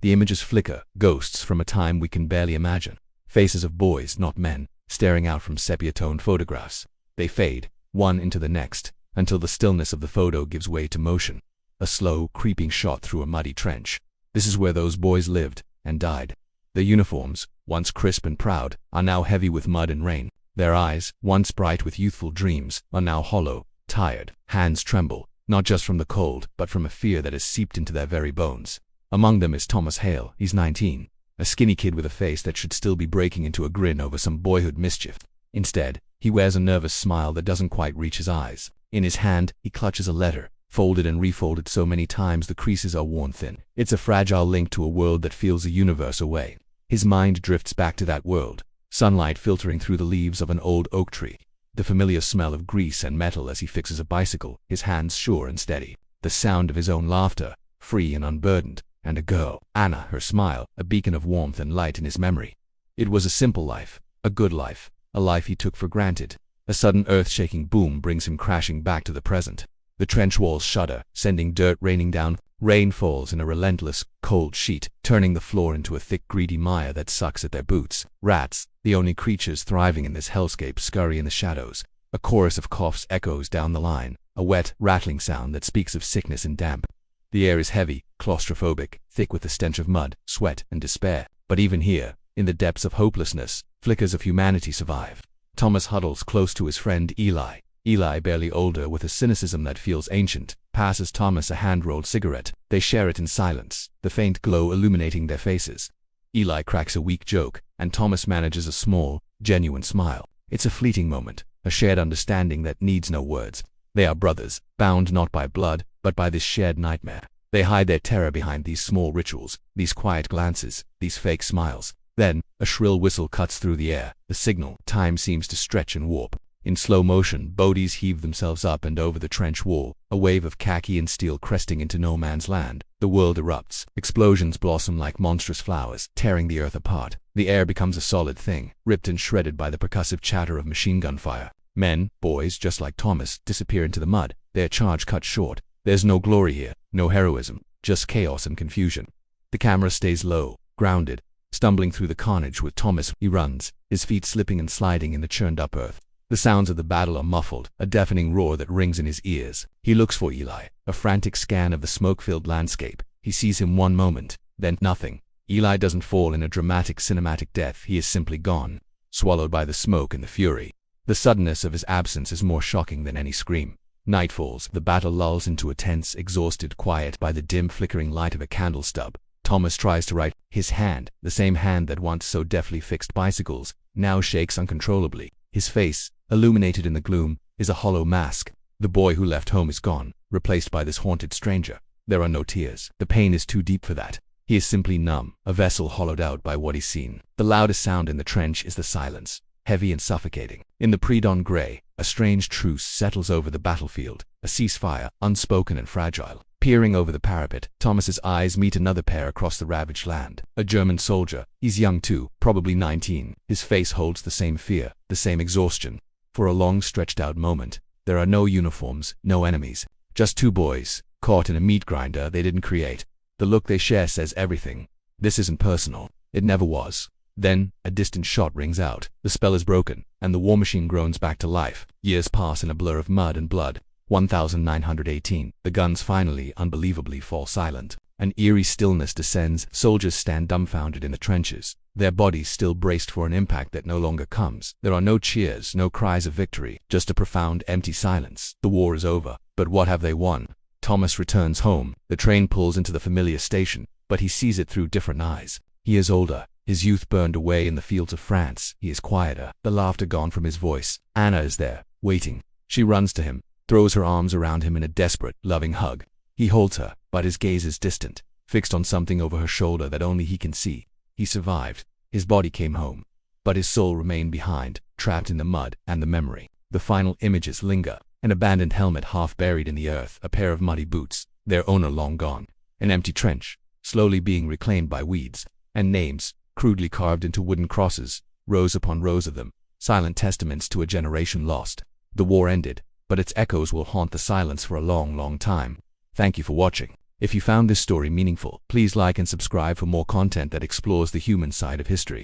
The images flicker, ghosts from a time we can barely imagine. Faces of boys, not men, staring out from sepia-toned photographs. They fade, one into the next, until the stillness of the photo gives way to motion. A slow, creeping shot through a muddy trench. This is where those boys lived and died. Their uniforms, once crisp and proud, are now heavy with mud and rain. Their eyes, once bright with youthful dreams, are now hollow, tired. Hands tremble, not just from the cold, but from a fear that has seeped into their very bones. Among them is Thomas Hale. He's 19, a skinny kid with a face that should still be breaking into a grin over some boyhood mischief. Instead, he wears a nervous smile that doesn't quite reach his eyes. In his hand, he clutches a letter, folded and refolded so many times the creases are worn thin. It's a fragile link to a world that feels a universe away. His mind drifts back to that world, sunlight filtering through the leaves of an old oak tree, the familiar smell of grease and metal as he fixes a bicycle, his hands sure and steady, the sound of his own laughter, free and unburdened, and a girl, Anna, her smile, a beacon of warmth and light in his memory. It was a simple life, a good life, a life he took for granted. A sudden earth-shaking boom brings him crashing back to the present. The trench walls shudder, sending dirt raining down. Rain falls in a relentless, cold sheet, turning the floor into a thick, greedy mire that sucks at their boots. Rats, the only creatures thriving in this hellscape, scurry in the shadows. A chorus of coughs echoes down the line, a wet, rattling sound that speaks of sickness and damp. The air is heavy, claustrophobic, thick with the stench of mud, sweat, and despair. But even here, in the depths of hopelessness, flickers of humanity survive. Thomas huddles close to his friend Eli. Eli, barely older, with a cynicism that feels ancient, passes Thomas a hand-rolled cigarette. They share it in silence, the faint glow illuminating their faces. Eli cracks a weak joke, and Thomas manages a small, genuine smile. It's a fleeting moment, a shared understanding that needs no words. They are brothers, bound not by blood, but by this shared nightmare. They hide their terror behind these small rituals, these quiet glances, these fake smiles. Then, a shrill whistle cuts through the air, the signal. Time seems to stretch and warp. In slow motion, bodies heave themselves up and over the trench wall, a wave of khaki and steel cresting into no man's land. The world erupts. Explosions blossom like monstrous flowers, tearing the earth apart. The air becomes a solid thing, ripped and shredded by the percussive chatter of machine gun fire. Men, boys, just like Thomas, disappear into the mud, their charge cut short. There's no glory here, no heroism, just chaos and confusion. The camera stays low, grounded, stumbling through the carnage with Thomas. He runs, his feet slipping and sliding in the churned-up earth. The sounds of the battle are muffled, a deafening roar that rings in his ears. He looks for Eli, a frantic scan of the smoke-filled landscape. He sees him one moment, then nothing. Eli doesn't fall in a dramatic cinematic death. He is simply gone, swallowed by the smoke and the fury. The suddenness of his absence is more shocking than any scream. Night falls. The battle lulls into a tense, exhausted quiet by the dim, flickering light of a candle stub. Thomas tries to write. His hand, the same hand that once so deftly fixed bicycles, now shakes uncontrollably. His face, illuminated in the gloom, is a hollow mask. The boy who left home is gone, replaced by this haunted stranger. There are no tears. The pain is too deep for that. He is simply numb, a vessel hollowed out by what he's seen. The loudest sound in the trench is the silence, heavy and suffocating. In the pre-dawn gray, a strange truce settles over the battlefield, a ceasefire, unspoken and fragile. Peering over the parapet, Thomas's eyes meet another pair across the ravaged land. A German soldier. He's young too, probably 19. His face holds the same fear, the same exhaustion. For a long stretched-out moment, there are no uniforms, no enemies. Just two boys, caught in a meat grinder they didn't create. The look they share says everything. This isn't personal. It never was. Then, a distant shot rings out. The spell is broken, and the war machine groans back to life. Years pass in a blur of mud and blood. 1918. The guns finally, unbelievably, fall silent. An eerie stillness descends. Soldiers stand dumbfounded in the trenches, their bodies still braced for an impact that no longer comes. There are no cheers, no cries of victory, just a profound, empty silence. The war is over. But what have they won? Thomas returns home. The train pulls into the familiar station, but he sees it through different eyes. He is older. His youth burned away in the fields of France. He is quieter, the laughter gone from his voice. Anna is there, waiting. She runs to him, throws her arms around him in a desperate, loving hug. He holds her, but his gaze is distant, fixed on something over her shoulder that only he can see. He survived. His body came home, but his soul remained behind, trapped in the mud and the memory. The final images linger. An abandoned helmet half buried in the earth, a pair of muddy boots, their owner long gone. An empty trench, slowly being reclaimed by weeds. And names, crudely carved into wooden crosses, rows upon rows of them, silent testaments to a generation lost. The war ended, but its echoes will haunt the silence for a long, long time. Thank you for watching. If you found this story meaningful, please like and subscribe for more content that explores the human side of history.